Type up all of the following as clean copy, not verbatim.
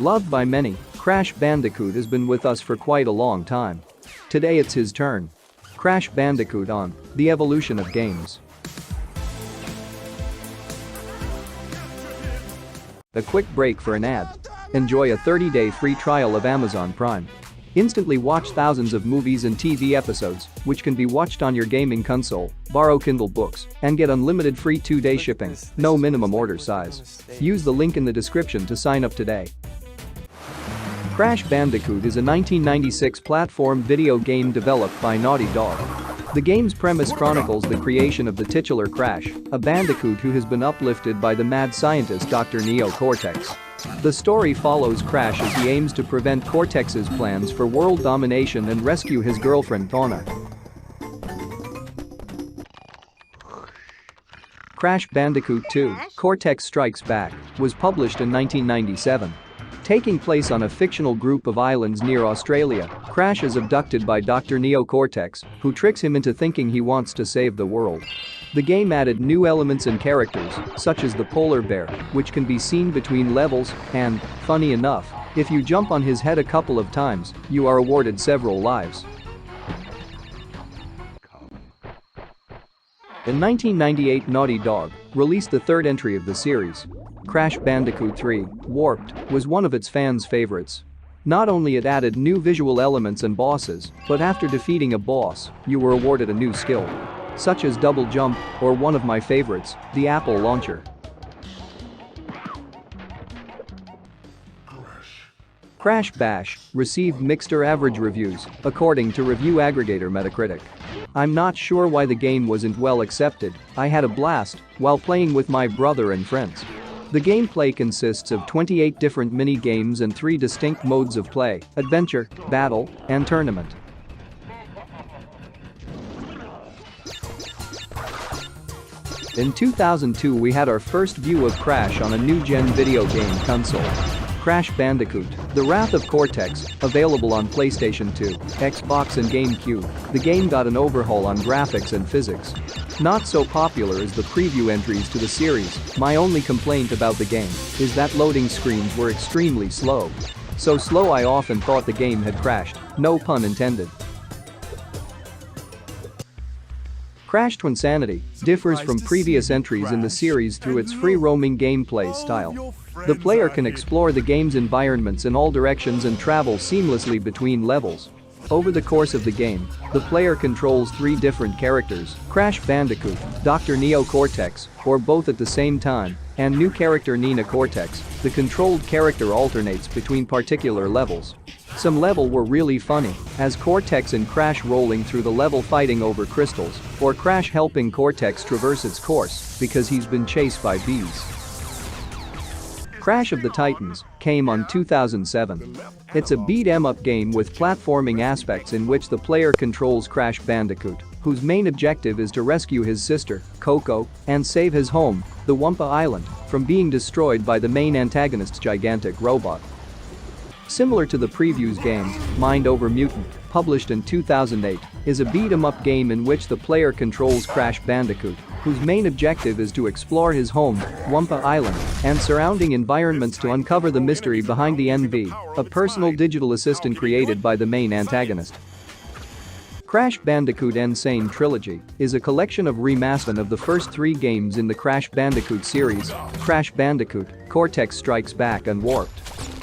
Loved by many, Crash Bandicoot has been with us for quite a long time. Today it's his turn. Crash Bandicoot on The Evolution of Games. A quick break for an ad. Enjoy a 30-day free trial of Amazon Prime. Instantly watch thousands of movies and TV episodes, which can be watched on your gaming console, borrow Kindle books, and get unlimited free 2-day shipping, no minimum order size. Use the link in the description to sign up today. Crash Bandicoot is a 1996 platform video game developed by Naughty Dog. The game's premise chronicles the creation of the titular Crash, a bandicoot who has been uplifted by the mad scientist Dr. Neo Cortex. The story follows Crash as he aims to prevent Cortex's plans for world domination and rescue his girlfriend Fauna. Crash Bandicoot 2: Cortex Strikes Back was published in 1997. Taking place on a fictional group of islands near Australia, Crash is abducted by Dr. Neo Cortex, who tricks him into thinking he wants to save the world. The game added new elements and characters, such as the polar bear, which can be seen between levels, and, funny enough, if you jump on his head a couple of times, you are awarded several lives. In 1998, Naughty Dog released the third entry of the series. Crash Bandicoot 3: Warped was one of its fans' favorites. Not only it added new visual elements and bosses, but after defeating a boss, you were awarded a new skill, such as double jump, or one of my favorites, the apple launcher. Crash Bash received mixed or average reviews, according to review aggregator Metacritic. I'm not sure why the game wasn't well accepted. I had a blast while playing with my brother and friends. The gameplay consists of 28 different mini-games and 3 distinct modes of play: adventure, battle, and tournament. In 2002 we had our first view of Crash on a new-gen video game console. Crash Bandicoot: The Wrath of Cortex, available on PlayStation 2, Xbox and GameCube. The game got an overhaul on graphics and physics. Not so popular as the preview entries to the series, my only complaint about the game is that loading screens were extremely slow. So slow I often thought the game had crashed, no pun intended. Crash Twinsanity differs from previous entries in the series through its free-roaming gameplay style. The player can explore the game's environments in all directions and travel seamlessly between levels. Over the course of the game, the player controls 3 different characters: Crash Bandicoot, Dr. Neo Cortex, or both at the same time, and new character Nina Cortex. The controlled character alternates between particular levels. Some level were really funny, as Cortex and Crash rolling through the level fighting over crystals, or Crash helping Cortex traverse its course because he's been chased by bees. Crash of the Titans came on 2007. It's a beat-em-up game with platforming aspects in which the player controls Crash Bandicoot, whose main objective is to rescue his sister, Coco, and save his home, the Wumpa Island, from being destroyed by the main antagonist's gigantic robot. Similar to the previews game, Mind Over Mutant, published in 2008, is a beat-em-up game in which the player controls Crash Bandicoot, whose main objective is to explore his home, Wumpa Island, and surrounding environments to uncover the mystery behind the NV, a personal digital assistant created by the main antagonist. Crash Bandicoot and Sane Trilogy is a collection of remasters of the first 3 games in the Crash Bandicoot series: Crash Bandicoot, Cortex Strikes Back and Warped.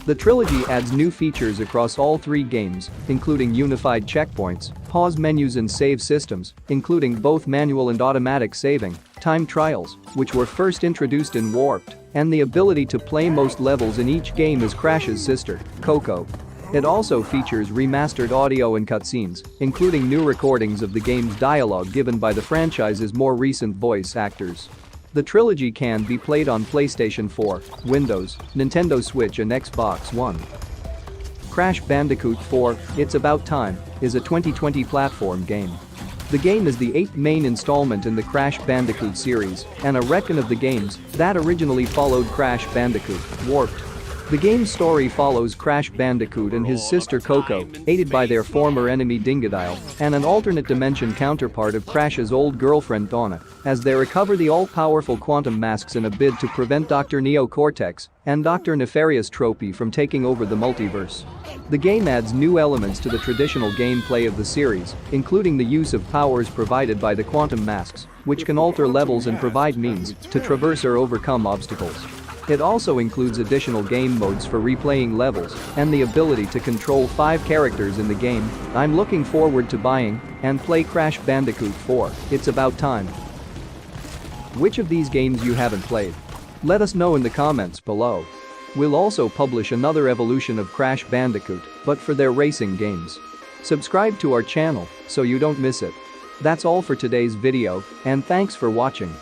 The trilogy adds new features across all 3 games, including unified checkpoints, pause menus and save systems, including both manual and automatic saving, time trials, which were first introduced in Warped, and the ability to play most levels in each game as Crash's sister, Coco. It also features remastered audio and cutscenes, including new recordings of the game's dialogue given by the franchise's more recent voice actors. The trilogy can be played on PlayStation 4, Windows, Nintendo Switch and Xbox One. Crash Bandicoot 4: It's About Time is a 2020 platform game. The game is the 8th main installment in the Crash Bandicoot series and a retcon of the games that originally followed Crash Bandicoot: Warped. The game's story follows Crash Bandicoot and his sister Coco, aided by their former enemy Dingodile and an alternate dimension counterpart of Crash's old girlfriend Donna, as they recover the all-powerful quantum masks in a bid to prevent Dr. Neo Cortex and Dr. Nefarious Tropy from taking over the multiverse. The game adds new elements to the traditional gameplay of the series, including the use of powers provided by the quantum masks, which can alter levels and provide means to traverse or overcome obstacles. It also includes additional game modes for replaying levels and the ability to control 5 characters in the game. I'm looking forward to buying and play Crash Bandicoot 4. It's about time. Which of these games you haven't played? Let us know in the comments below. We'll also publish another evolution of Crash Bandicoot, but for their racing games. Subscribe to our channel so you don't miss it. That's all for today's video, and thanks for watching.